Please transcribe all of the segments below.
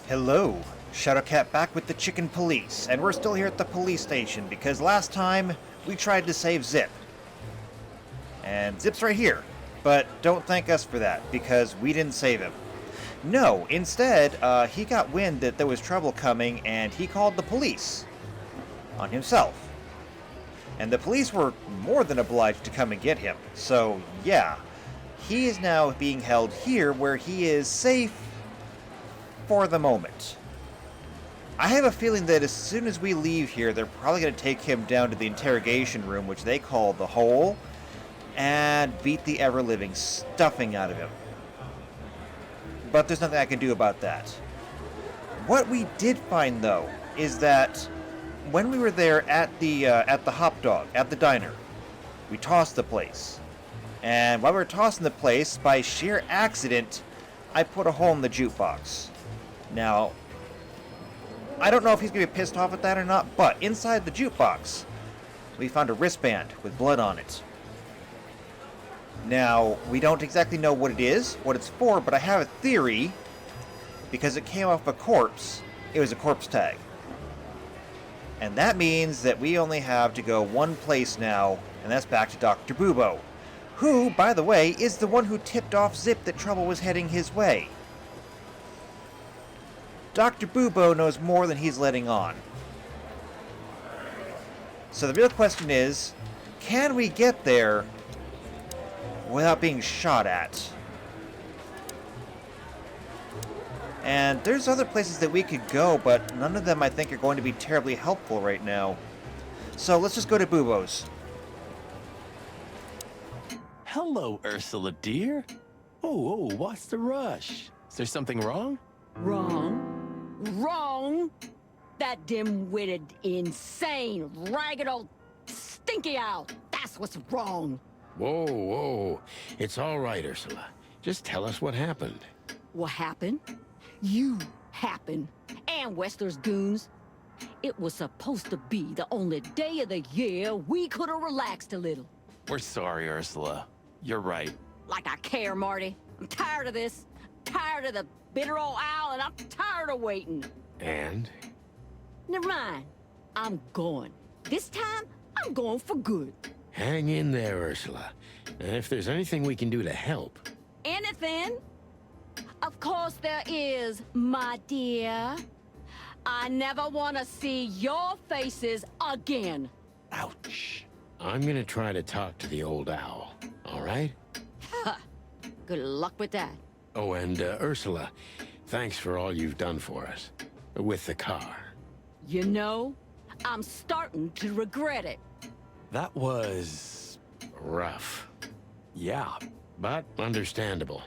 Hello, Shadowcat back with the Chicken Police, and we're still here at the police station because last time we tried to save Zip. And Zip's right here, but don't thank us for that because we didn't save him. No, instead, he got wind that there was trouble coming and he called the police on himself. And the police were more than obliged to come and get him. So, yeah, he is now being held here where he is safe for the moment. I have a feeling that as soon as we leave here, they're probably going to take him down to the interrogation room, which they call the Hole, and beat the ever-living stuffing out of him. But there's nothing I can do about that. What we did find, though, is that when we were there at the Hop Dog, at the diner, we tossed the place. And while we were tossing the place, by sheer accident, I put a hole in the jukebox. Now, I don't know if he's going to be pissed off at that or not, but inside the jukebox, we found a wristband with blood on it. Now, we don't exactly know what it is, what it's for, but I have a theory, because it came off a corpse, it was a corpse tag. And that means that we only have to go one place now, and that's back to Dr. Bubo, who, by the way, is the one who tipped off Zip that trouble was heading his way. Dr. Bubo knows more than he's letting on. So the real question is, can we get there without being shot at? And there's other places that we could go, but none of them I think are going to be terribly helpful right now. So let's just go to Bubo's. Hello, Ursula, dear. Oh, what's the rush? Is there something wrong? Wrong. Wrong! That dim-witted, insane, ragged old stinky owl. That's what's wrong. Whoa. It's all right, Ursula. Just tell us what happened. What happened? You happened. And Westler's goons. It was supposed to be the only day of the year we could have relaxed a little. We're sorry, Ursula. You're right. Like I care, Marty. I'm tired of this. Tired of the bitter old owl, and I'm tired of waiting. And? Never mind. I'm going. This time, I'm going for good. Hang in there, Ursula. And if there's anything we can do to help... Anything? Of course there is, my dear. I never want to see your faces again. Ouch. I'm gonna try to talk to the old owl, all right? Good luck with that. Oh, and Ursula, thanks for all you've done for us. With the car. You know, I'm starting to regret it. That was... Rough. yeah. But understandable.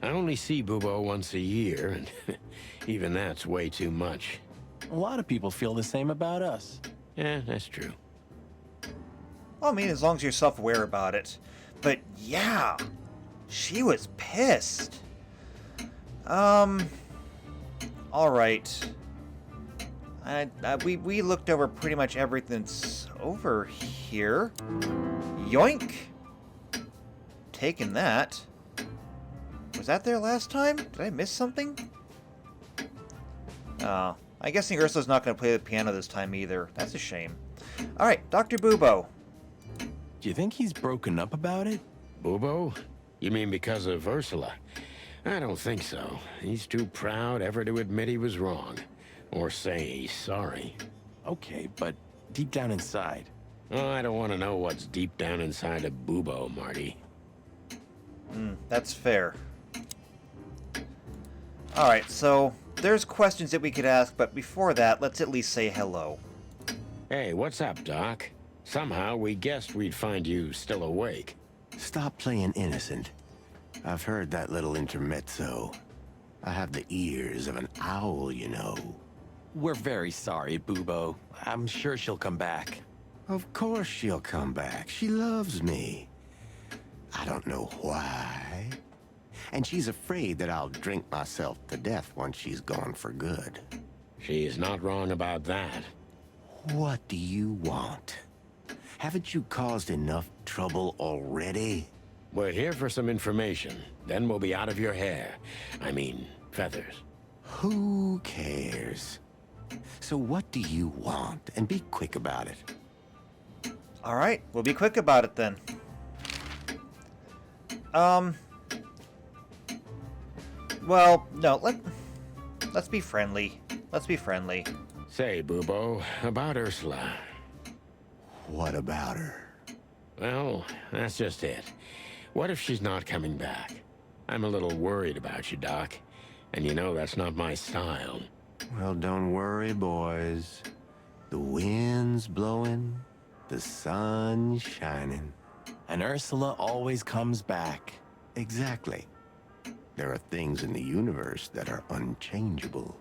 I only see Bubo once a year, and even that's way too much. A lot of people feel the same about us. Yeah, that's true. Well, I mean, as long as you're self-aware about it. But yeah, she was pissed. Alright. We looked over pretty much everything that's over here. Yoink! Taking that. Was that there last time? Did I miss something? Oh, I guess Ursula's not going to play the piano this time either. That's a shame. Alright, Dr. Bubo. Do you think he's broken up about it? Bubo? You mean because of Ursula? I don't think so. He's too proud ever to admit he was wrong. Or say he's sorry. Okay, but deep down inside. Oh, I don't want to know what's deep down inside of Bubo, Marty. That's fair. Alright, so there's questions that we could ask, but before that, let's at least say hello. Hey, what's up, Doc? Somehow we guessed we'd find you still awake. Stop playing innocent. I've heard that little intermezzo. I have the ears of an owl, you know. We're very sorry, Bubo. I'm sure she'll come back. Of course she'll come back. She loves me. I don't know why. And she's afraid that I'll drink myself to death once she's gone for good. She's not wrong about that. What do you want? Haven't you caused enough trouble already? We're here for some information. Then we'll be out of your hair. I mean, feathers. Who cares? So what do you want? And be quick about it. All right, we'll be quick about it then. Well, no, let's be friendly. Let's be friendly. Say, Bubo, about Ursula. What about her? Well, that's just it. What if she's not coming back? I'm a little worried about you, Doc. And you know that's not my style. Well, don't worry, boys. The wind's blowing, the sun's shining. And Ursula always comes back. Exactly. There are things in the universe that are unchangeable.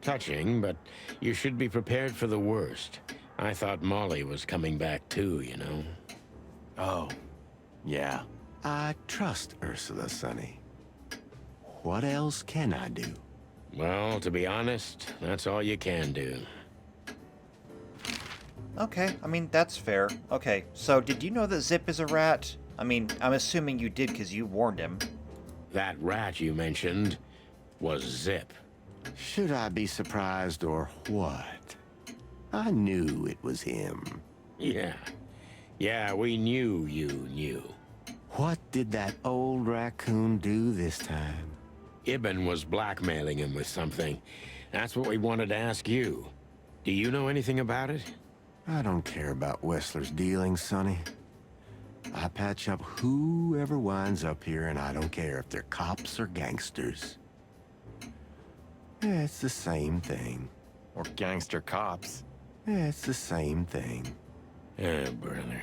Touching, but you should be prepared for the worst. I thought Molly was coming back too, you know. Oh, yeah. I trust Ursula, Sonny. What else can I do? Well, to be honest, that's all you can do. Okay, I mean, that's fair. Okay, so did you know that Zip is a rat? I mean, I'm assuming you did because you warned him. That rat you mentioned was Zip. Should I be surprised or what? I knew it was him. Yeah, we knew you knew. What did that old raccoon do this time? Ibn was blackmailing him with something. That's what we wanted to ask you. Do you know anything about it? I don't care about Wessler's dealings, Sonny. I patch up whoever winds up here, and I don't care if they're cops or gangsters. Yeah, it's the same thing. Or gangster cops. Yeah, it's the same thing. Oh, brother.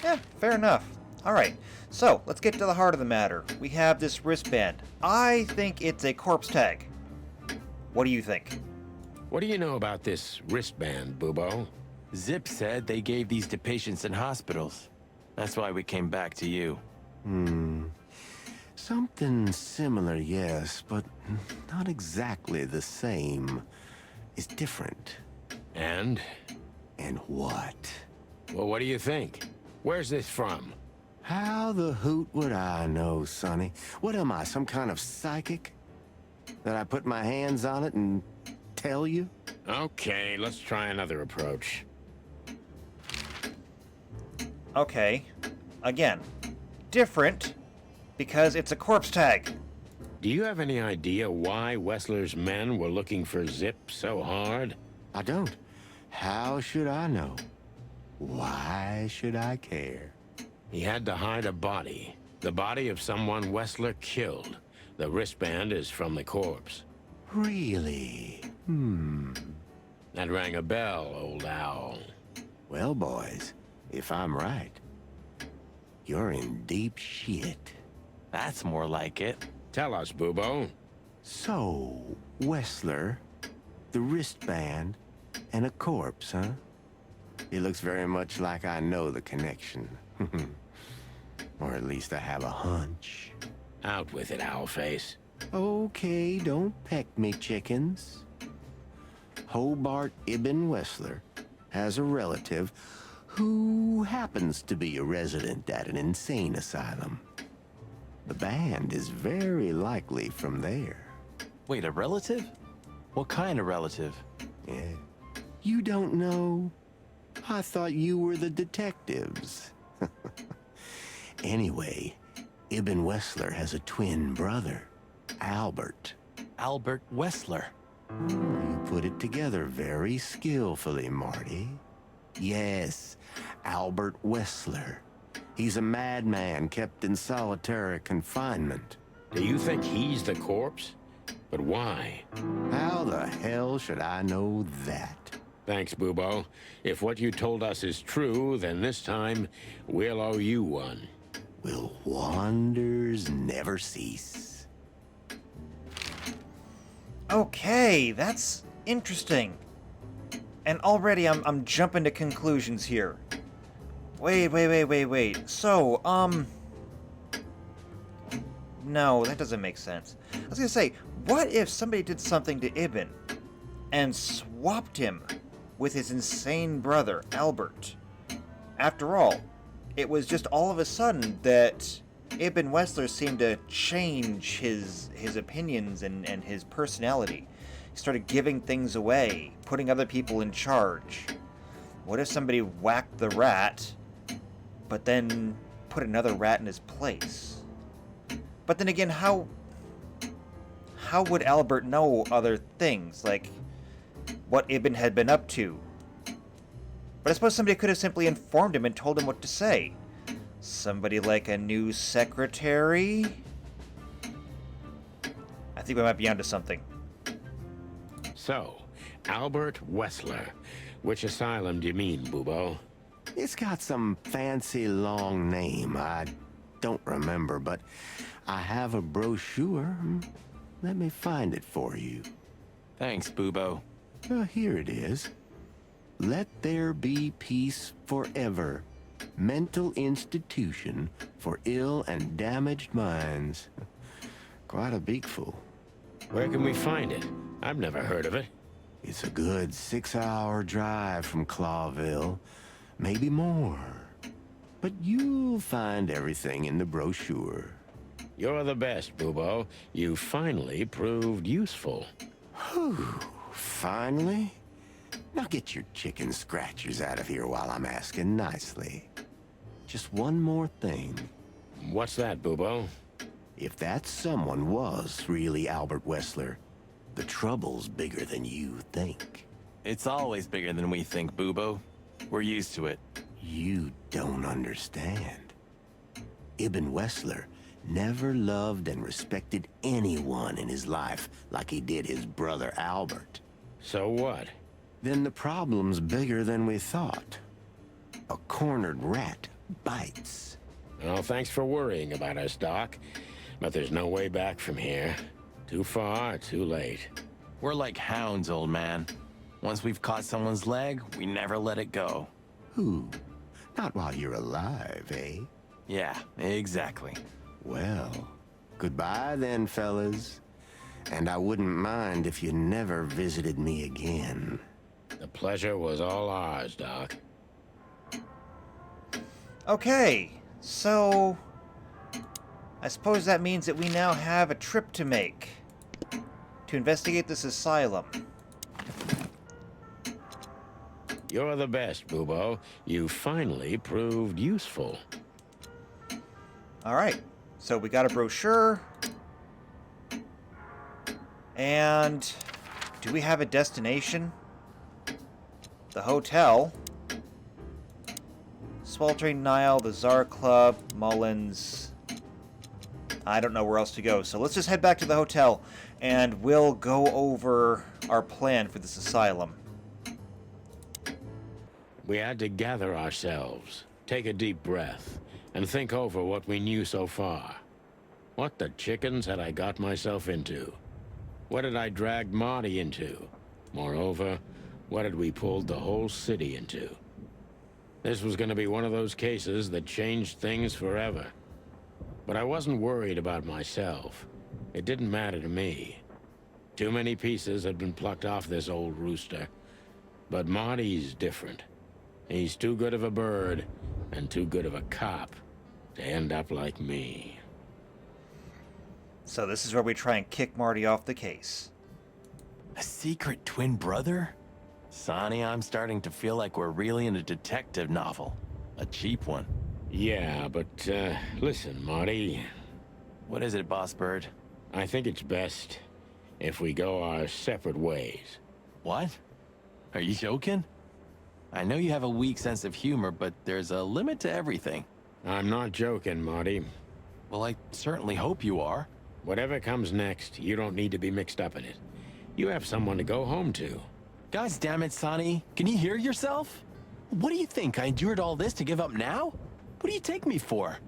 Yeah, fair enough. Alright, so let's get to the heart of the matter. We have this wristband. I think it's a corpse tag. What do you think? What do you know about this wristband, Bubo? Zip said they gave these to patients in hospitals. That's why we came back to you. Something similar, yes, but not exactly the same. It's different. And? And what? Well, what do you think? Where's this from? How the hoot would I know, Sonny? What am I, some kind of psychic? That I put my hands on it and tell you? Okay, let's try another approach. Okay, again, different, because it's a corpse tag. Do you have any idea why Wessler's men were looking for Zip so hard? I don't. How should I know? Why should I care? He had to hide a body. The body of someone Wessler killed. The wristband is from the corpse. Really? That rang a bell, old owl. Well, boys, if I'm right, you're in deep shit. That's more like it. Tell us, Bubo. So, Wessler, the wristband, and a corpse, huh? It looks very much like I know the connection. Or at least I have a hunch. Out with it, Owlface. Okay, don't peck me, chickens. Hobart Ibn Wessler has a relative who happens to be a resident at an insane asylum. The band is very likely from there. Wait, a relative? What kind of relative? Yeah. You don't know? I thought you were the detectives. Anyway, Ibn Wessler has a twin brother, Albert. Albert Wessler. You put it together very skillfully, Marty. Yes, Albert Wessler. He's a madman kept in solitary confinement. Do you think he's the corpse? But why? How the hell should I know that? Thanks, Bubo. If what you told us is true, then this time we'll owe you one. Will wonders never cease? Okay, that's interesting. And already I'm jumping to conclusions here. Wait. So, no, that doesn't make sense. I was gonna say, what if somebody did something to Ibn and swapped him with his insane brother, Albert? After all, it was just all of a sudden that Ibn Wessler seemed to change his opinions and his personality. He started giving things away, putting other people in charge. What if somebody whacked the rat, but then put another rat in his place? But then again, how would Albert know other things, like what Ibn had been up to? But I suppose somebody could have simply informed him and told him what to say. Somebody like a new secretary? I think we might be onto something. So, Albert Wessler. Which asylum do you mean, Bubo? It's got some fancy long name. I don't remember, but I have a brochure. Let me find it for you. Thanks, Bubo. Here it is. Let There Be Peace Forever. Mental institution for ill and damaged minds. Quite a beakful. Where can we find it? I've never heard of it. It's a good 6-hour drive from Clawville. Maybe more. But you'll find everything in the brochure. You're the best, Bubo. You finally proved useful. Whew. Finally? Now get your chicken scratchers out of here while I'm asking nicely. Just one more thing. What's that, Bubo? If that someone was really Albert Wessler, the trouble's bigger than you think. It's always bigger than we think, Bubo. We're used to it. You don't understand. Ibn Wessler never loved and respected anyone in his life like he did his brother Albert. So what? Then the problem's bigger than we thought. A cornered rat bites. Well, thanks for worrying about us, Doc. But there's no way back from here. Too far, too late. We're like hounds, old man. Once we've caught someone's leg, we never let it go. Who? Not while you're alive, eh? Yeah, exactly. Well, goodbye then, fellas. And I wouldn't mind if you never visited me again. The pleasure was all ours, Doc. Okay, so I suppose that means that we now have a trip to make to investigate this asylum. You're the best, Bubo. You finally proved useful. Alright, so we got a brochure. And do we have a destination? The hotel. Sweltering Nile, the Czar Club, Mullins. I don't know where else to go, so let's just head back to the hotel and we'll go over our plan for this asylum. We had to gather ourselves, take a deep breath, and think over what we knew so far. What the chickens had I got myself into? What had I dragged Marty into? Moreover, what had we pulled the whole city into? This was going to be one of those cases that changed things forever. But I wasn't worried about myself. It didn't matter to me. Too many pieces had been plucked off this old rooster. But Marty's different. He's too good of a bird and too good of a cop to end up like me. So this is where we try and kick Marty off the case. A secret twin brother? Sonny, I'm starting to feel like we're really in a detective novel. A cheap one. Yeah, but, listen, Marty. What is it, Boss Bird? I think it's best if we go our separate ways. What? Are you joking? I know you have a weak sense of humor, but there's a limit to everything. I'm not joking, Marty. Well, I certainly hope you are. Whatever comes next, you don't need to be mixed up in it. You have someone to go home to. Guys, damn it, Sonny. Can you hear yourself? What do you think? I endured all this to give up now? What do you take me for?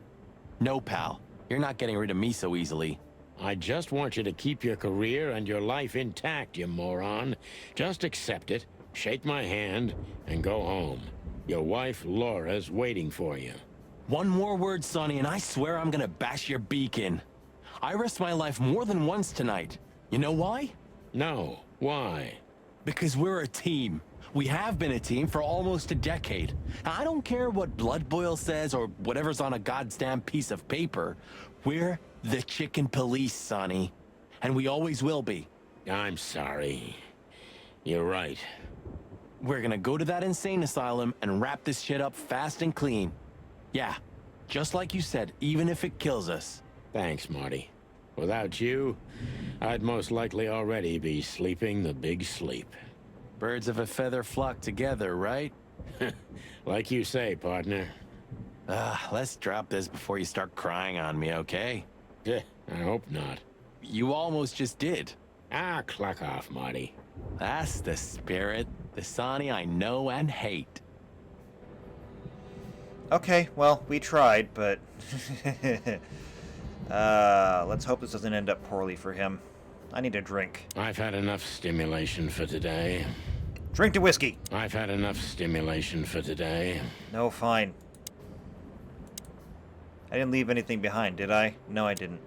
No, pal. You're not getting rid of me so easily. I just want you to keep your career and your life intact, you moron. Just accept it, shake my hand, and go home. Your wife, Laura's waiting for you. One more word, Sonny, and I swear I'm gonna bash your beak in. I risked my life more than once tonight. You know why? No, why? Because we're a team. We have been a team for almost a decade. I don't care what Blood Boil says or whatever's on a goddamn piece of paper. We're the Chicken Police, Sonny. And we always will be. I'm sorry. You're right. We're gonna go to that insane asylum and wrap this shit up fast and clean. Yeah, just like you said, even if it kills us. Thanks, Marty. Without you, I'd most likely already be sleeping the big sleep. Birds of a feather flock together, right? Like you say, partner. Let's drop this before you start crying on me, okay? I hope not. You almost just did. Clock off, Marty. That's the spirit. The Sonny I know and hate. Okay, well, we tried, but... let's hope this doesn't end up poorly for him. I need a drink. I've had enough stimulation for today. Drink to whiskey! I've had enough stimulation for today. No, fine. I didn't leave anything behind, did I? No, I didn't.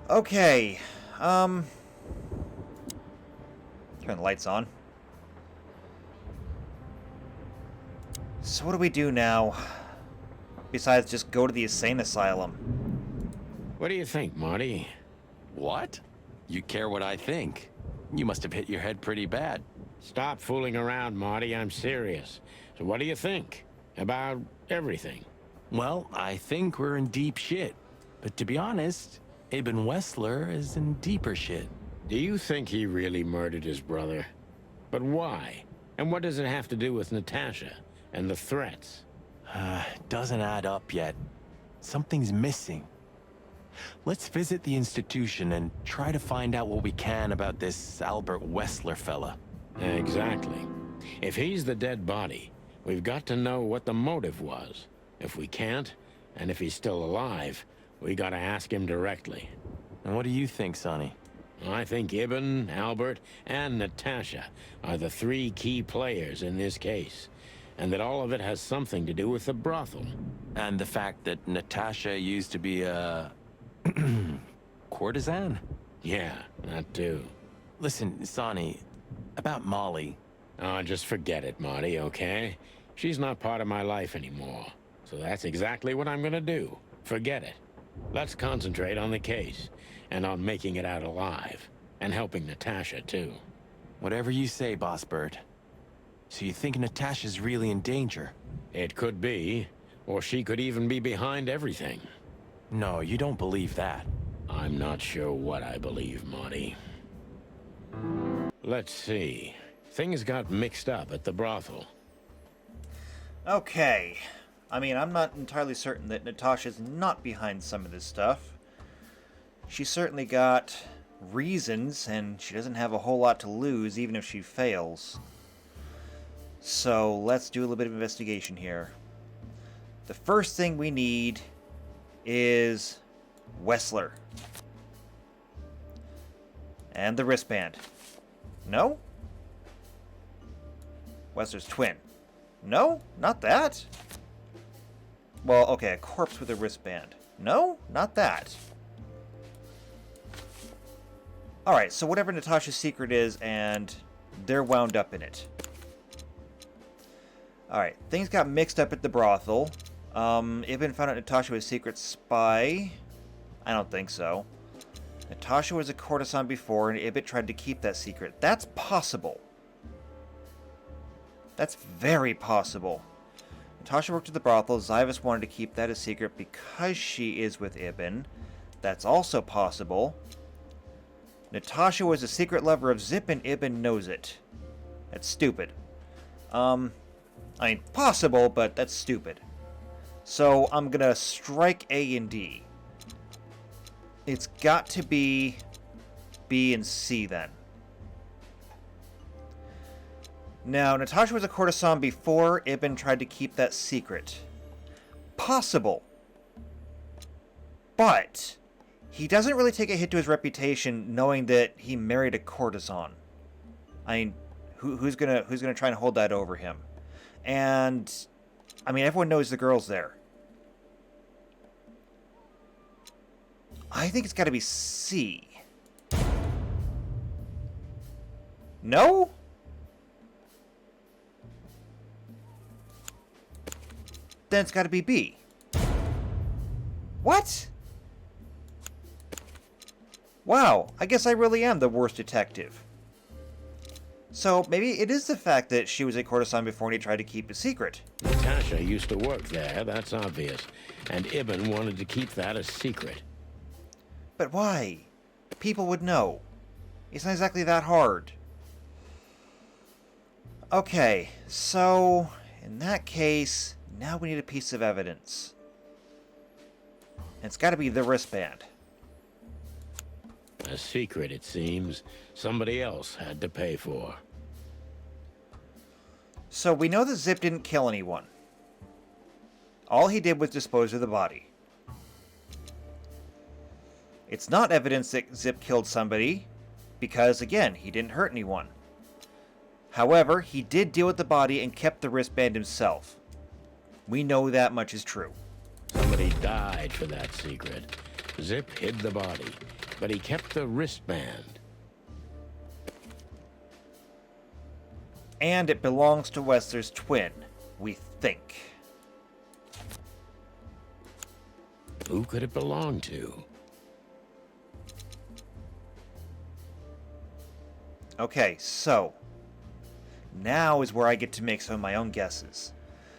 Okay, turn the lights on. So what do we do now? Besides just go to the insane asylum. What do you think, Marty? What? You care what I think? You must have hit your head pretty bad. Stop fooling around, Marty. I'm serious. So what do you think? About everything? Well, I think we're in deep shit. But to be honest, Ibn Wessler is in deeper shit. Do you think he really murdered his brother? But why? And what does it have to do with Natasha and the threats? Doesn't add up yet. Something's missing. Let's visit the institution and try to find out what we can about this Albert Wessler fella. Exactly. If he's the dead body, we've got to know what the motive was. If we can't, and if he's still alive, we gotta ask him directly. And what do you think, Sonny? I think Ibn, Albert, and Natasha are the three key players in this case, and that all of it has something to do with the brothel. And the fact that Natasha used to be a... courtesan? Yeah, that too. Listen, Sonny, about Molly. Oh, just forget it, Marty, okay? She's not part of my life anymore. So that's exactly what I'm gonna do. Forget it. Let's concentrate on the case, and on making it out alive, and helping Natasha, too. Whatever you say, Boss Bird. So you think Natasha's really in danger? It could be, or she could even be behind everything. No, you don't believe that. I'm not sure what I believe, Marty. Let's see. Things got mixed up at the brothel. Okay. I mean, I'm not entirely certain that Natasha's not behind some of this stuff. She's certainly got reasons, and she doesn't have a whole lot to lose, even if she fails. So, let's do a little bit of investigation here. The first thing we need is Wessler. And the wristband. No? Wessler's twin. No? Not that? Well, okay, a corpse with a wristband. No? Not that. Alright, so whatever Natasha's secret is, and they're wound up in it. Alright, things got mixed up at the brothel. Ibn found out Natasha was a secret spy. I don't think so. Natasha was a courtesan before, and Ibn tried to keep that secret. That's possible. That's very possible. Natasha worked at the brothel. Zivus wanted to keep that a secret because she is with Ibn. That's also possible. Natasha was a secret lover of Zip and Ibn knows it. That's stupid. I mean, possible, but that's stupid. So I'm gonna strike A and D. It's got to be B and C then. Now, Natasha was a courtesan before Ibn tried to keep that secret. Possible. But he doesn't really take a hit to his reputation knowing that he married a courtesan. I mean, who's gonna try and hold that over him? And I mean, everyone knows the girl's there. I think it's got to be C. No? then it's gotta be B. What? Wow, I guess I really am the worst detective. So maybe it is the fact that she was a courtesan before and he tried to keep it secret. Natasha used to work there, that's obvious. And Ibn wanted to keep that a secret. But why? People would know. It's not exactly that hard. Okay, so in that case, now we need a piece of evidence. And it's got to be the wristband. A secret, it seems. Somebody else had to pay for. So we know that Zip didn't kill anyone. All he did was dispose of the body. It's not evidence that Zip killed somebody, because again, he didn't hurt anyone. However, he did deal with the body and kept the wristband himself. We know that much is true. Somebody died for that secret. Zip hid the body, but he kept the wristband. And it belongs to Wessler's twin, we think. Who could it belong to? Okay, so now is where I get to make some of my own guesses.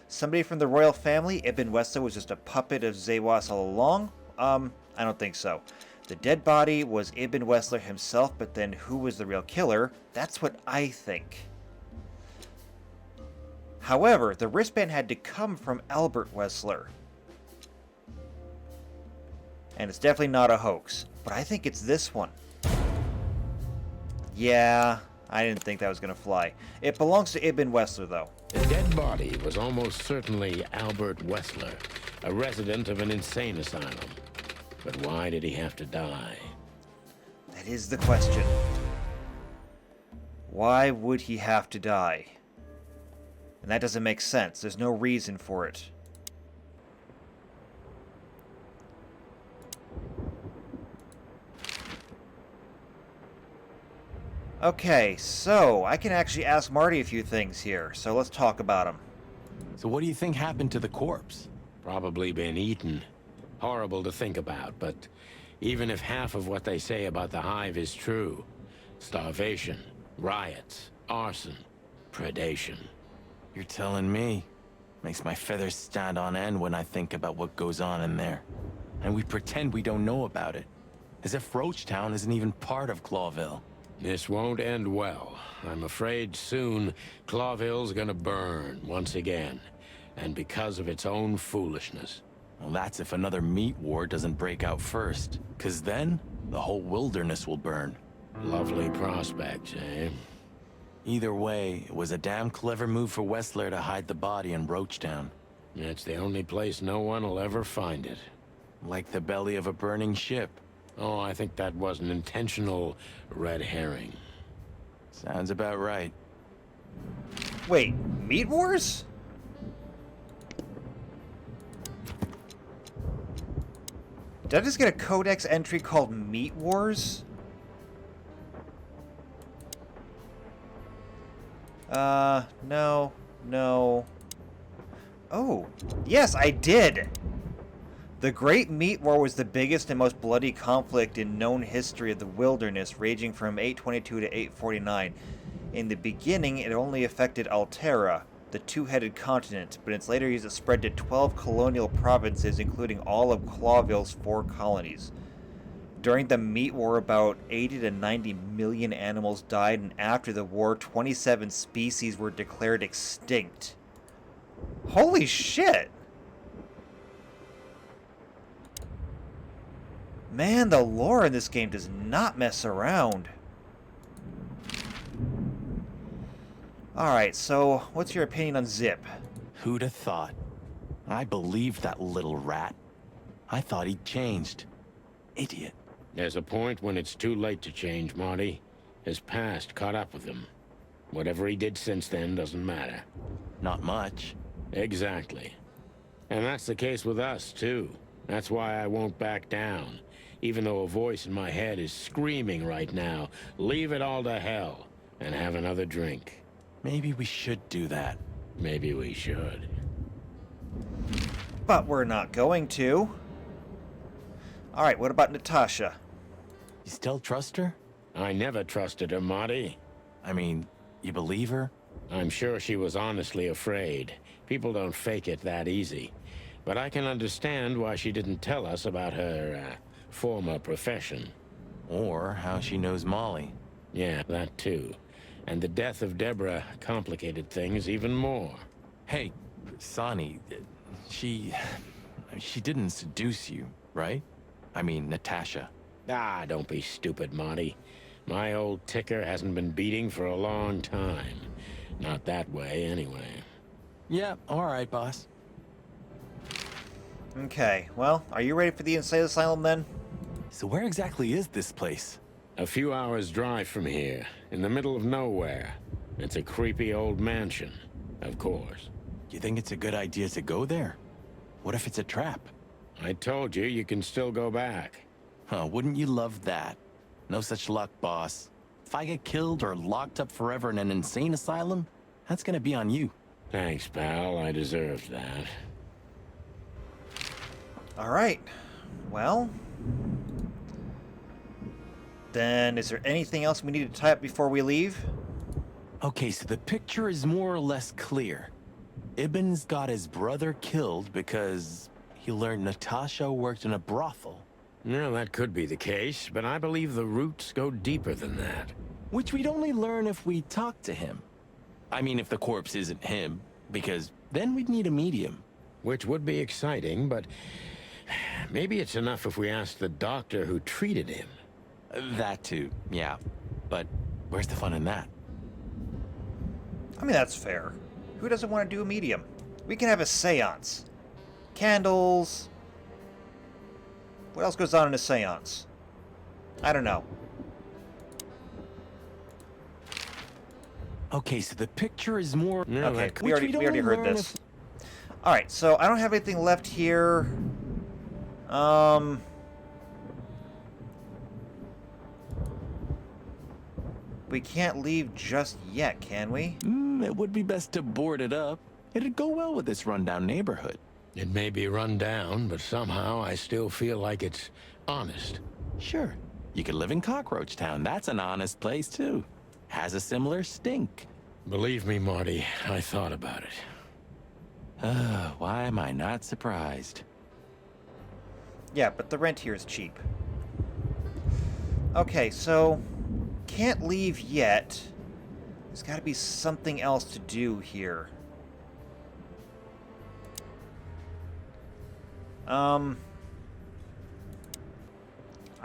Somebody from the royal family, Ibn Wessler was just a puppet of Zewas all along? I don't think so. The dead body was Ibn Wessler himself, but then who was the real killer? That's what I think. However, the wristband had to come from Albert Wessler. And it's definitely not a hoax, but I think it's this one. Yeah, I didn't think that was going to fly. It belongs to Ibn Wessler, though. The dead body was almost certainly Albert Wessler, a resident of an insane asylum. But why did he have to die? That is the question. Why would he have to die? And that doesn't make sense. There's no reason for it. Okay, so I can actually ask Marty a few things here, so let's talk about them. So what do you think happened to the corpse? Probably been eaten. Horrible to think about, but even if half of what they say about the Hive is true, starvation, riots, arson, predation. You're telling me. Makes my feathers stand on end when I think about what goes on in there. And we pretend we don't know about it. As if Roachtown isn't even part of Clawville. This won't end well. I'm afraid soon Clawville's gonna burn once again, and because of its own foolishness. Well, that's if another meat war doesn't break out first. 'Cause then, the whole wilderness will burn. Lovely prospects, eh? Either way, it was a damn clever move for Wessler to hide the body in Roachtown. It's the only place no one will ever find it. Like the belly of a burning ship. Oh, I think that was an intentional red herring. Sounds about right. Wait, Meat Wars? Did I just get a codex entry called Meat Wars? No. Oh, yes, I did! The Great Meat War was the biggest and most bloody conflict in known history of the wilderness, raging from 822 to 849. In the beginning, it only affected Altera, the two-headed continent, but in its later years it spread to 12 colonial provinces, including all of Clawville's 4 colonies. During the Meat War, about 80 to 90 million animals died, and after the war, 27 species were declared extinct. Holy shit! Man, the lore in this game does not mess around. Alright, so what's your opinion on Zip? Who'd have thought? I believed that little rat. I thought he'd changed. Idiot. There's a point when it's too late to change, Marty. His past caught up with him. Whatever he did since then doesn't matter. Not much. Exactly. And that's the case with us, too. That's why I won't back down. Even though a voice in my head is screaming right now, leave it all to hell and have another drink. Maybe we should do that. Maybe we should. But we're not going to. Alright, what about Natasha? You still trust her? I never trusted her, Marty. I mean, you believe her? I'm sure she was honestly afraid. People don't fake it that easy. But I can understand why she didn't tell us about her, former profession. Or how she knows Molly. Yeah, that too. And the death of Deborah complicated things even more. Hey, Sonny, she didn't seduce you, right? I mean, Natasha. Ah, don't be stupid, Marty. My old ticker hasn't been beating for a long time. Not that way, anyway. Yeah, all right, boss. Okay, well, are you ready for the insane asylum then? So where exactly is this place? A few hours' drive from here, in the middle of nowhere. It's a creepy old mansion, of course. You think it's a good idea to go there? What if it's a trap? I told you, you can still go back. Huh, wouldn't you love that? No such luck, boss. If I get killed or locked up forever in an insane asylum, that's gonna be on you. Thanks, pal. I deserved that. Alright, well... Then, is there anything else we need to tie up before we leave? Okay, so the picture is more or less clear. Ibn's got his brother killed because he learned Natasha worked in a brothel. No, that could be the case, but I believe the roots go deeper than that. Which we'd only learn if we talk to him. I mean, if the corpse isn't him, because then we'd need a medium. Which would be exciting, but maybe it's enough if we ask the doctor who treated him. That too, yeah. But where's the fun in that? I mean, that's fair. Who doesn't want to do a medium? We can have a seance. Candles. What else goes on in a seance? I don't know. Okay, so the picture is more... No, Okay, that we Which already we'd only heard learn this. Alright, so I don't have anything left here. We can't leave just yet, can we? It would be best to board it up. It'd go well with this rundown neighborhood. It may be run down, but somehow I still feel like it's honest. Sure, you could live in Cockroach Town. That's an honest place, too. Has a similar stink. Believe me, Marty, I thought about it. Why am I not surprised? Yeah, but the rent here is cheap. Okay, so... Can't leave yet. There's got to be something else to do here. I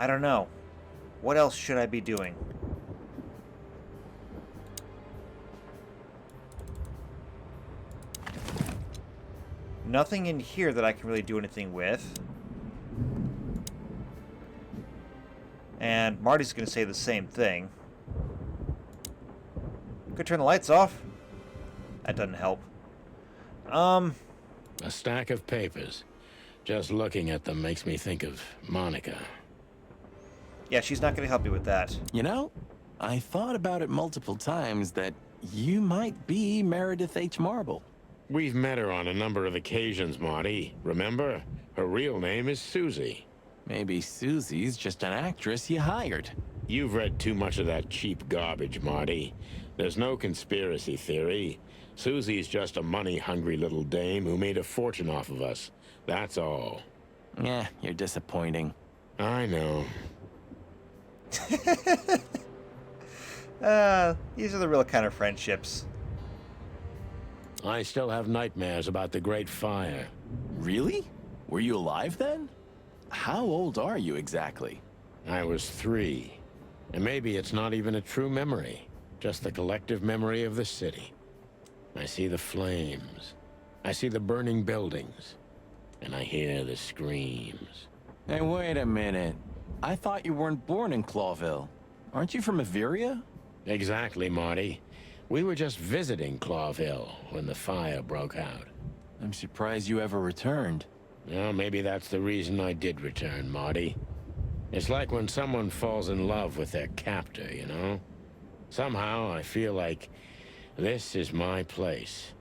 don't know. What else should I be doing? Nothing in here that I can really do anything with. And Marty's going to say the same thing. Could turn the lights off. That doesn't help. A stack of papers. Just looking at them makes me think of Monica. Yeah, she's not going to help you with that. You know, I thought about it multiple times that you might be Meredith H. Marble. We've met her on a number of occasions, Marty. Remember? Her real name is Susie. Maybe Susie's just an actress you hired. You've read too much of that cheap garbage, Marty. There's no conspiracy theory. Susie's just a money-hungry little dame who made a fortune off of us. That's all. Yeah, you're disappointing. I know. These are the real kind of friendships. I still have nightmares about the Great Fire. Really? Were you alive then? How old are you exactly? I was 3. And maybe it's not even a true memory. Just the collective memory of the city. I see the flames. I see the burning buildings. And I hear the screams. Hey, wait a minute. I thought you weren't born in Clawville. Aren't you from Averia? Exactly, Marty. We were just visiting Clawville when the fire broke out. I'm surprised you ever returned. Well, maybe that's the reason I did return, Marty. It's like when someone falls in love with their captor, you know? Somehow I feel like this is my place,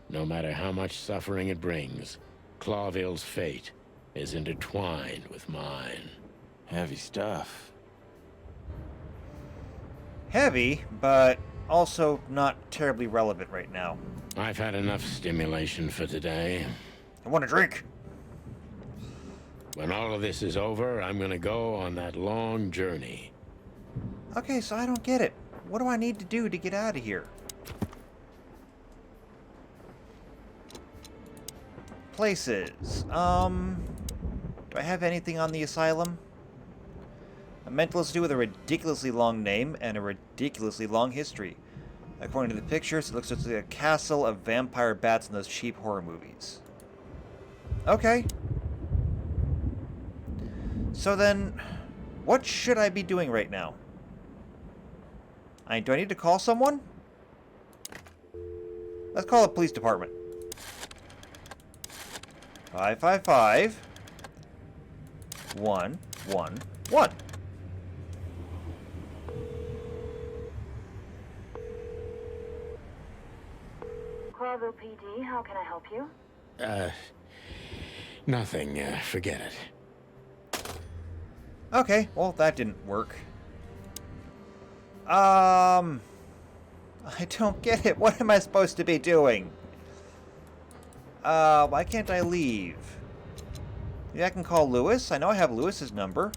no matter how much suffering it brings. Clawville's fate is intertwined with mine. Heavy stuff. Heavy, but also not terribly relevant right now. I've had enough stimulation for today. I want a drink. When all of this is over, I'm gonna go on that long journey. Okay, so I don't get it. What do I need to do to get out of here? Places. Do I have anything on the asylum? A mentalist due with a ridiculously long name and a ridiculously long history. According to the pictures, it looks like a castle of vampire bats in those cheap horror movies. Okay. So then, what should I be doing right now? Do I need to call someone? Let's call the police department. 555 111. Clawville PD, how can I help you? Nothing. Forget it. Okay, well, that didn't work. I don't get it. What am I supposed to be doing? Why can't I leave? Yeah, I can call Lewis. I know I have Lewis's number.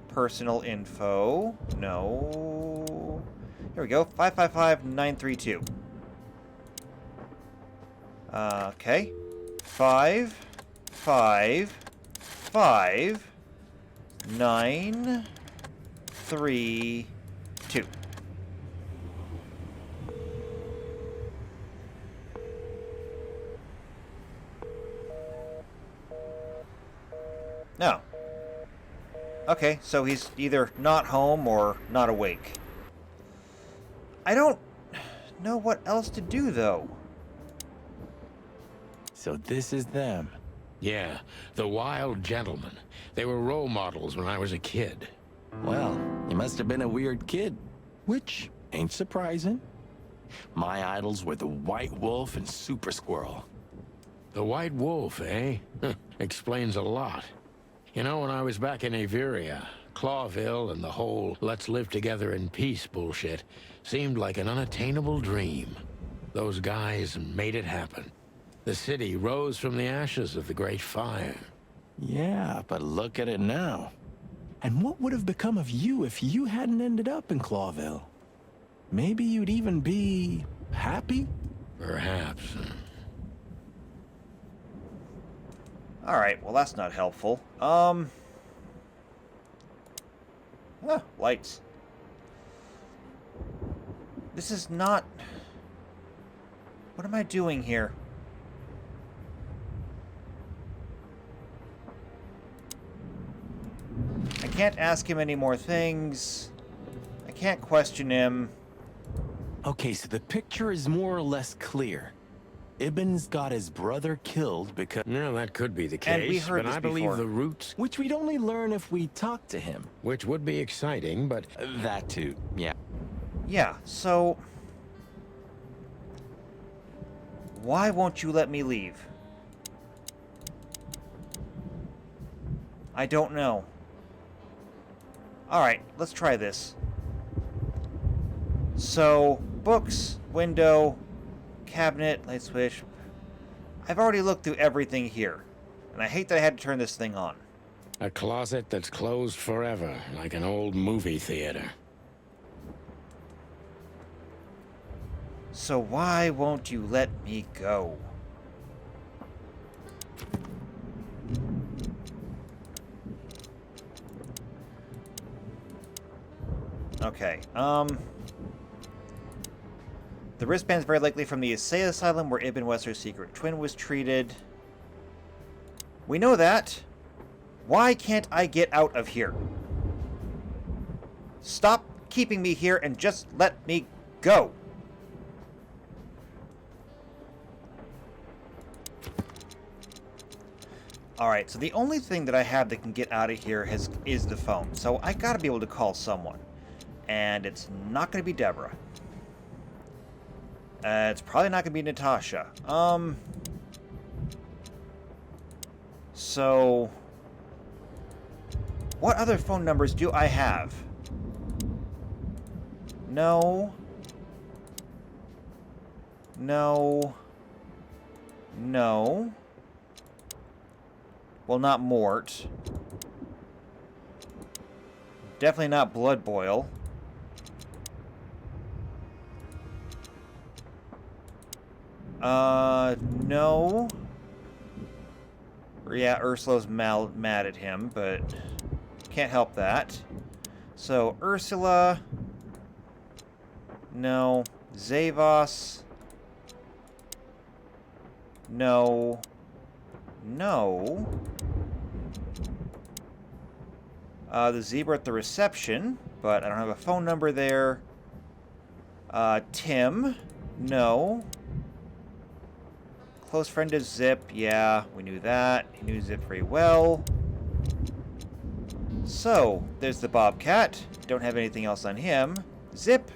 Personal info. No. Here we go. 555-932. Okay. 555-932. No. Okay, so he's either not home or not awake. I don't know what else to do, though. So this is them. Yeah, the Wild Gentlemen. They were role models when I was a kid. Well, you must have been a weird kid. Which ain't surprising. My idols were the White Wolf and Super Squirrel. The White Wolf, eh? Explains a lot. You know, when I was back in Averia, Clawville and the whole let's live together in peace bullshit seemed like an unattainable dream. Those guys made it happen. The city rose from the ashes of the Great Fire. Yeah, but look at it now. And what would have become of you if you hadn't ended up in Clawville? Maybe you'd even be happy? Perhaps. Alright, well that's not helpful. Lights. This is not... What am I doing here? I can't ask him any more things. I can't question him. Okay, so the picture is more or less clear. Ibn's got his brother killed because... No, that could be the And we case, heard but this I believe before. the roots, Which we'd only learn if we talked to him. which would be exciting, but That too, yeah. Yeah, so... Why won't you let me leave? I don't know. Alright, let's try this. So, books, window, cabinet, light switch. I've already looked through everything here. And I hate that I had to turn this thing on. a closet that's closed forever, like an old movie theater. So why won't you let me go? Okay, the wristband's very likely from the Assay Asylum where Ibn Wester's secret twin was treated. We know that. Why can't I get out of here? Stop keeping me here and just let me go. Alright, so the only thing that I have that can get out of here is the phone. So I gotta be able to call someone. And it's not gonna be Deborah. It's probably not gonna be Natasha. So... what other phone numbers do I have? No. No. No. Well, not Mort. Definitely not Blood Boil. No. Yeah, Ursula's mad at him, but can't help that. So, Ursula. No. Zavos. No. No. The zebra at the reception, but I don't have a phone number there. Tim. No. Close friend of Zip. Yeah, we knew that. He knew Zip very well. So, there's the Bobcat. Don't have anything else on him. Zip.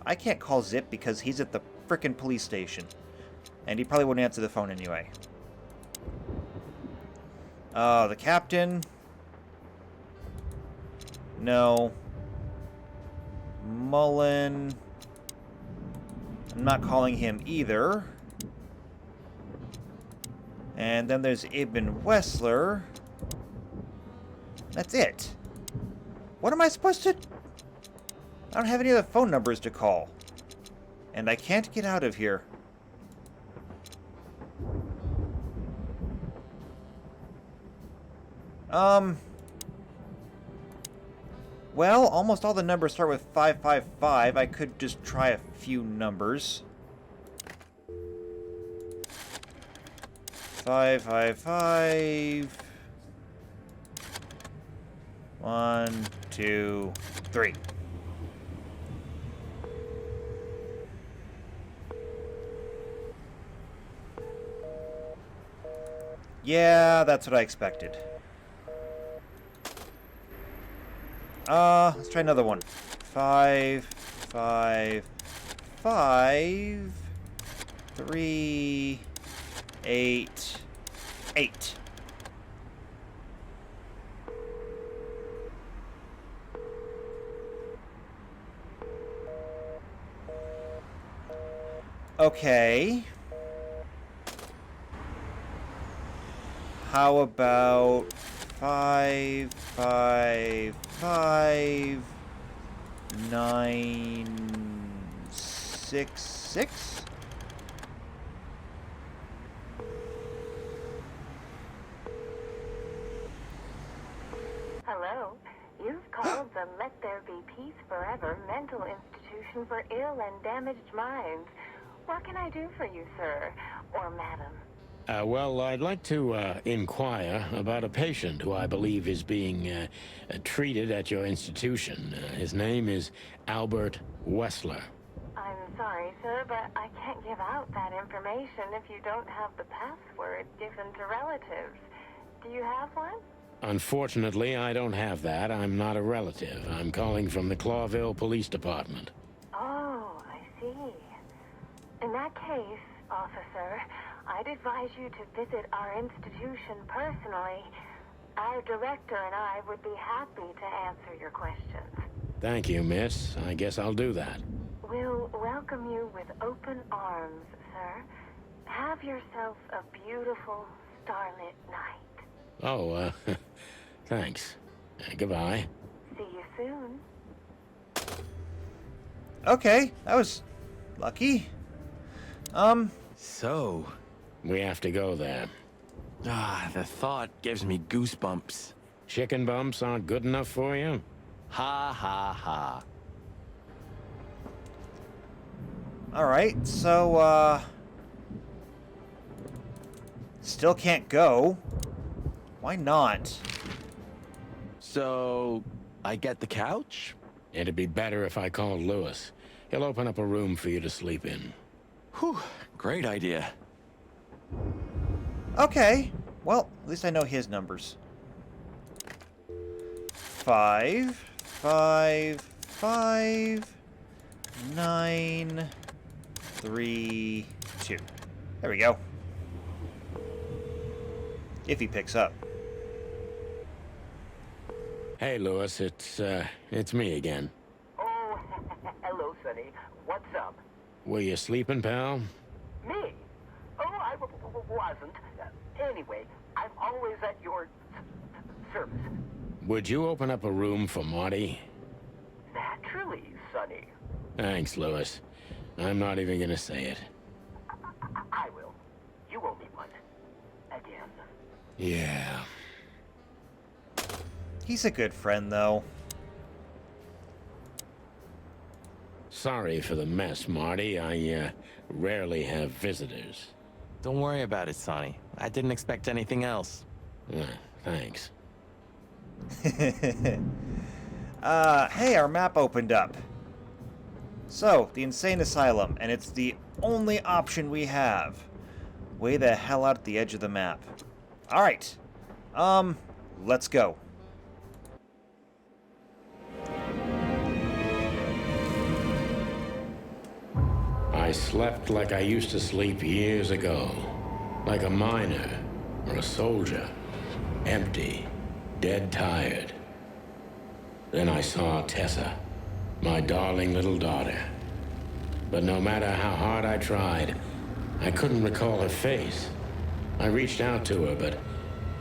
I can't call Zip because he's at the frickin' police station. And he probably wouldn't answer the phone anyway. The captain. No. Mullen. I'm not calling him either. And then there's Ibn Wessler. That's it. What am I supposed to... I don't have any other phone numbers to call. And I can't get out of here. Well, almost all the numbers start with 555. I could just try a few numbers. 555. 1, 2, 3. Yeah, that's what I expected. Let's try another one. 5, 5, 5, 3, 8, 8. Okay. How about 5, 5, 5, 9, 6, 6? Hello. You've called the Let There Be Peace Forever mental institution for ill and damaged minds. What can I do for you, sir? Or madam? Well, I'd like to inquire about a patient who I believe is being treated at your institution. His name is Albert Wessler. I'm sorry, sir, but I can't give out that information if you don't have the password given to relatives. Do you have one? Unfortunately, I don't have that. I'm not a relative. I'm calling from the Clawville Police Department. Oh, I see. In that case, officer, I'd advise you to visit our institution personally. Our director and I would be happy to answer your questions. Thank you, miss. I guess I'll do that. We'll welcome you with open arms, sir. Have yourself a beautiful, starlit night. Oh, thanks. Goodbye. See you soon. Okay, that was lucky. So, We have to go there. the thought gives me goosebumps. Chicken bumps aren't good enough for you? Ha ha ha. Alright, so, still can't go. Why not? So, I get the couch? It'd be better if I called Lewis. He'll open up a room for you to sleep in. Whew, great idea. Okay. Well, at least I know his numbers. 5, 5, 5, 9, 3, 2. There we go. If he picks up. Hey, Lewis, it's me again. Oh, hello, Sonny. What's up? Were you sleeping, pal? Me? Oh, I wasn't. Anyway, I'm always at your service. Would you open up a room for Marty? Naturally, Sonny. Thanks, Lewis. I'm not even gonna say it. I will. You owe me one. Again. Yeah. He's a good friend, though. Sorry for the mess, Marty. I rarely have visitors. Don't worry about it, Sonny. I didn't expect anything else. Thanks. Hey, our map opened up. So, the Insane Asylum, and it's the only option we have. Way the hell out at the edge of the map. Alright. Let's go. I slept like I used to sleep years ago. Like a miner or a soldier. Empty. Dead tired. Then I saw Tessa. My darling little daughter. But no matter how hard I tried, I couldn't recall her face. I reached out to her, but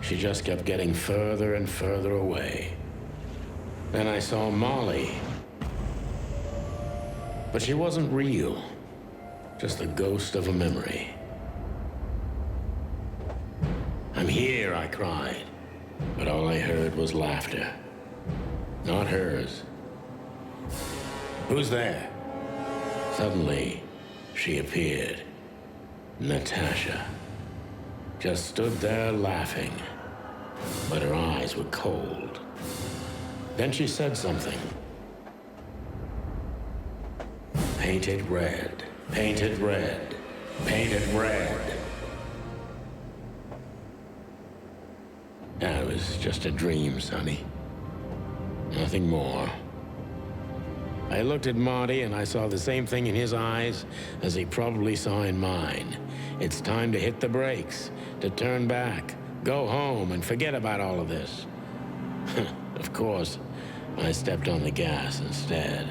she just kept getting further and further away. Then I saw Molly. But she wasn't real. Just the ghost of a memory. I'm here, I cried. But all I heard was laughter. Not hers. Who's there? Suddenly, she appeared. Natasha. Just stood there laughing. But her eyes were cold. Then she said something. Painted red. Painted red. Painted red. That was just a dream, Sonny. Nothing more. I looked at Marty and I saw the same thing in his eyes as he probably saw in mine. It's time to hit the brakes, to turn back, go home and forget about all of this. Of course, I stepped on the gas instead.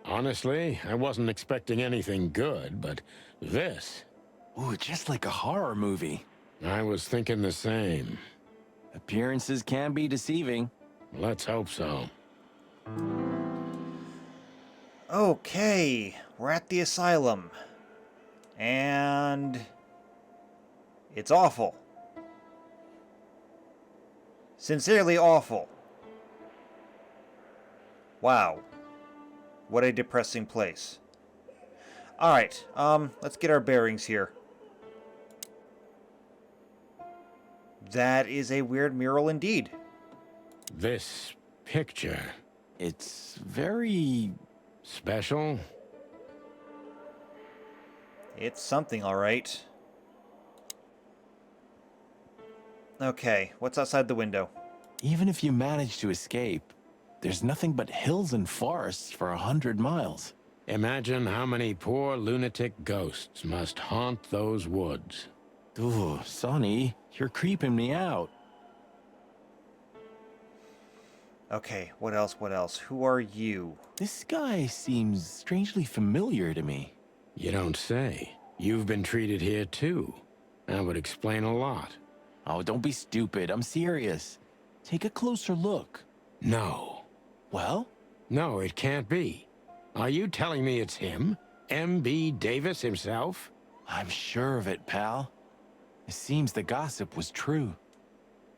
Honestly, I wasn't expecting anything good, but this... Ooh, just like a horror movie. I was thinking the same. Appearances can be deceiving. Let's hope so. Okay, we're at the asylum. And... it's awful. Sincerely awful. Wow. What a depressing place. Alright, let's get our bearings here. That is a weird mural indeed. This picture... It's very... special? It's something, alright. Okay, what's outside the window? Even if you manage to escape, there's nothing but hills and forests for 100 miles. Imagine how many poor lunatic ghosts must haunt those woods. Ooh, Sonny, you're creeping me out. Okay, what else, what else? Who are you? This guy seems strangely familiar to me. You don't say. You've been treated here too. That would explain a lot. Oh, don't be stupid. I'm serious. Take a closer look. No. Well? No, it can't be. Are you telling me it's him? M.B. Davis himself? I'm sure of it, pal. It seems the gossip was true.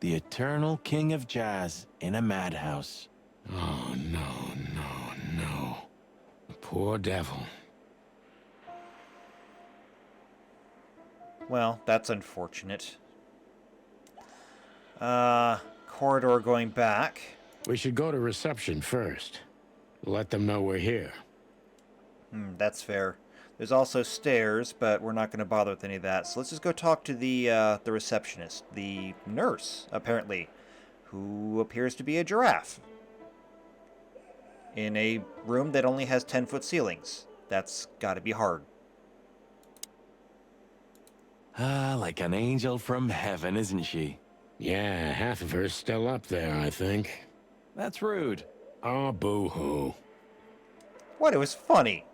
The eternal king of jazz in a madhouse. Oh, no. The poor devil. Well, that's unfortunate. Corridor going back. We should go to reception first. Let them know we're here. That's fair. There's also stairs, but we're not going to bother with any of that. So let's just go talk to the receptionist, the nurse, apparently, who appears to be a giraffe. in a room that only has 10-foot ceilings. That's gotta be hard. Ah, like an angel from heaven, isn't she? Yeah, half of her's still up there, I think. That's rude. Oh, boo-hoo. What? It was funny.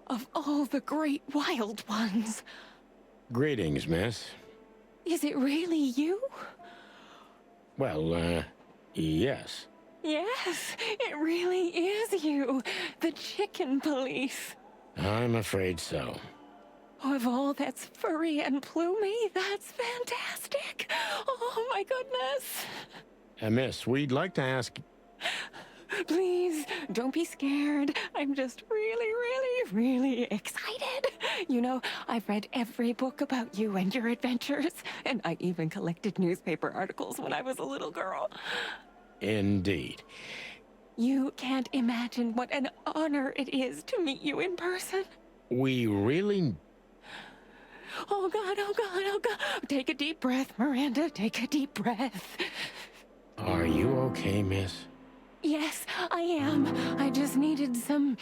Of all the great wild ones, Greetings, miss. is it really you? Well, yes. Yes, it really is you, the chicken police. I'm afraid so. Of all that's furry and plumey, that's fantastic. Oh my goodness. Miss, we'd like to ask... Please, don't be scared. I'm just really excited. You know, I've read every book about you and your adventures, and I even collected newspaper articles when I was a little girl. Indeed. You can't imagine what an honor it is to meet you in person. We really... Oh God, oh God, oh God. Take a deep breath, Miranda. Take a deep breath. Are you okay, miss? Yes, I am. I just needed some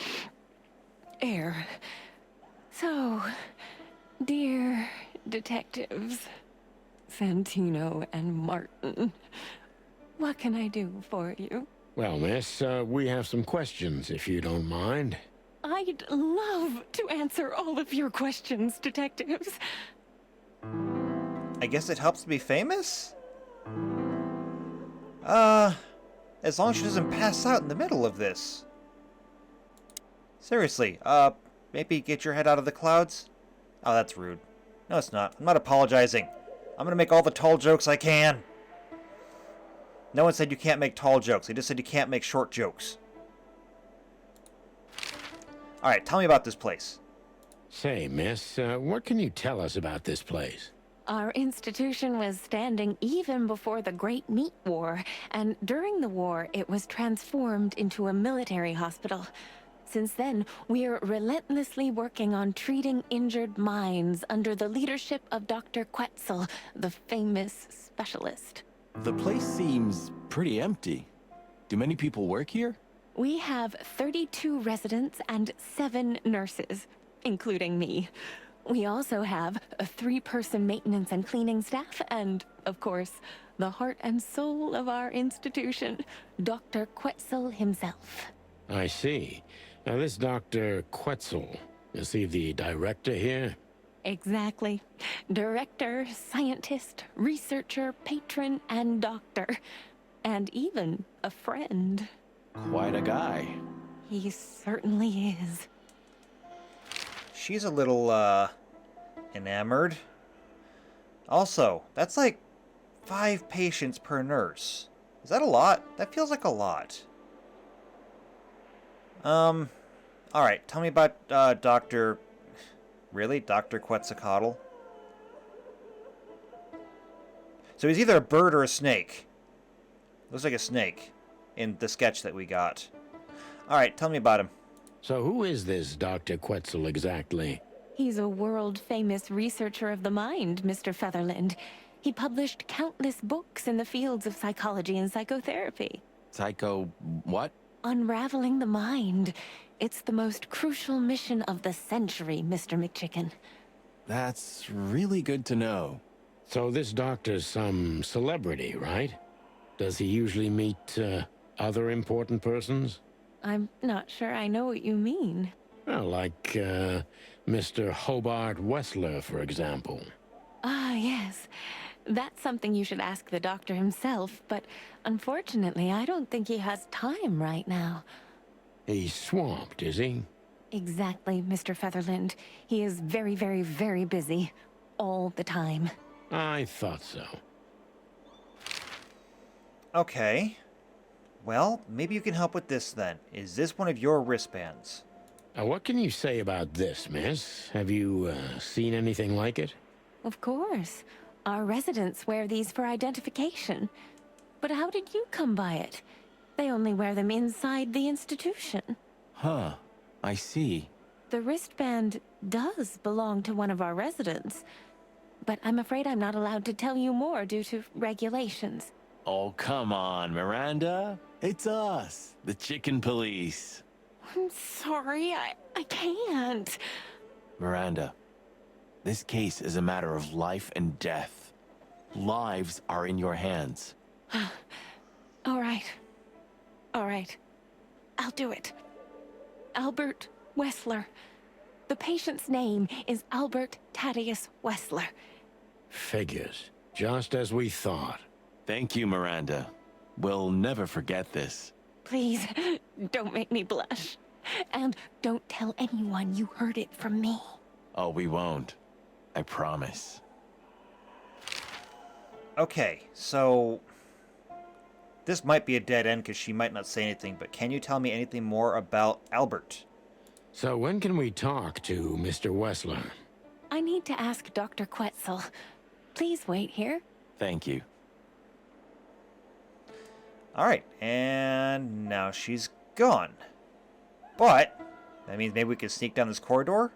air. So, dear detectives, Santino and Martin, what can I do for you? Well, miss, we have some questions, if you don't mind. I'd love to answer all of your questions, detectives. I guess it helps to be famous? As long as she doesn't pass out in the middle of this. Seriously, maybe get your head out of the clouds? Oh, that's rude. No, it's not. I'm not apologizing. I'm gonna make all the tall jokes I can. No one said you can't make tall jokes. They just said you can't make short jokes. Alright, tell me about this place. Say, miss, what can you tell us about this place? Our institution was standing even before the Great Meat War, and during the war, it was transformed into a military hospital. Since then, we're relentlessly working on treating injured minds under the leadership of Dr. Quetzal, the famous specialist. The place seems pretty empty. Do many people work here? We have 32 residents and 7 nurses, including me. We also have a 3-person maintenance and cleaning staff, and, of course, the heart and soul of our institution, Dr. Quetzal himself. I see. Now, this Dr. Quetzal, is he the director here? Exactly. Director, scientist, researcher, patron, and doctor. And even a friend. Quite a guy. He certainly is. She's a little, enamored. Also, that's like 5 patients per nurse. Is that a lot? That feels like a lot. Alright, tell me about, Dr. Really? Dr. Quetzalcoatl? So he's either a bird or a snake. Looks like a snake in the sketch that we got. Alright, tell me about him. So who is this Dr. Quetzal exactly? He's a world-famous researcher of the mind, Mr. Featherland. He published countless books in the fields of psychology and psychotherapy. Psycho... what? Unraveling the mind. It's the most crucial mission of the century, Mr. McChicken. That's really good to know. So this doctor's some celebrity, right? Does he usually meet, other important persons? I'm not sure I know what you mean. Well, like, Mr. Hobart Wessler, for example. Ah, yes. That's something you should ask the doctor himself, but unfortunately, I don't think he has time right now. He's swamped, is he? Exactly, Mr. Featherland. He is very busy. All the time. I thought so. Okay. Well, maybe you can help with this then. Is this one of your wristbands? What can you say about this, miss? Have you, seen anything like it? Of course. Our residents wear these for identification. But how did you come by it? They only wear them inside the institution. Huh. I see. The wristband does belong to one of our residents. But I'm afraid I'm not allowed to tell you more due to regulations. Oh, come on, Miranda. It's us, the Chicken Police. I'm sorry, I can't. Miranda, this case is a matter of life and death. Lives are in your hands. All right. All right. I'll do it. Albert Wessler. The patient's name is Albert Thaddeus Wessler. Figures. Just as we thought. Thank you, Miranda. We'll never forget this. Please, don't make me blush. And don't tell anyone you heard it from me. Oh, we won't. I promise. Okay, so this might be a dead end because she might not say anything, but can you tell me anything more about Albert? So when can we talk to Mr. Wessler? I need to ask Dr. Quetzal. Please wait here. Thank you. Alright, and now she's gone. But that means maybe we can sneak down this corridor?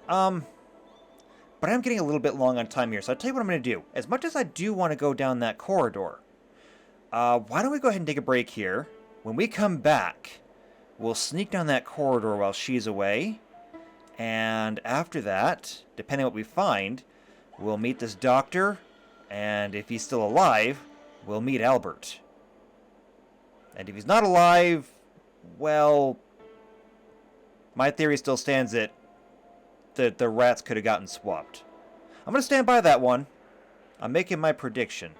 But I'm getting a little bit long on time here, so I'll tell you what I'm going to do. As much as I do want to go down that corridor, why don't we go ahead and take a break here? When we come back, we'll sneak down that corridor while she's away. And after that, depending on what we find, we'll meet this doctor. And if he's still alive, we'll meet Albert. And if he's not alive, well, my theory still stands that the rats could have gotten swapped. I'm going to stand by that one. I'm making my prediction.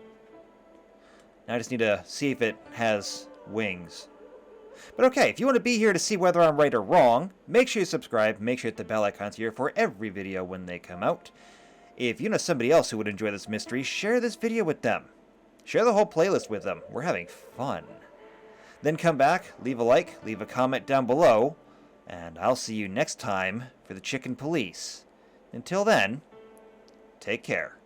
Now I just need to see if it has wings. But okay, if you want to be here to see whether I'm right or wrong, make sure you subscribe, make sure you hit the bell icons here for every video when they come out. If you know somebody else who would enjoy this mystery, share this video with them. Share the whole playlist with them. We're having fun. Then come back, leave a like, leave a comment down below, and I'll see you next time for the Chicken Police. Until then, take care.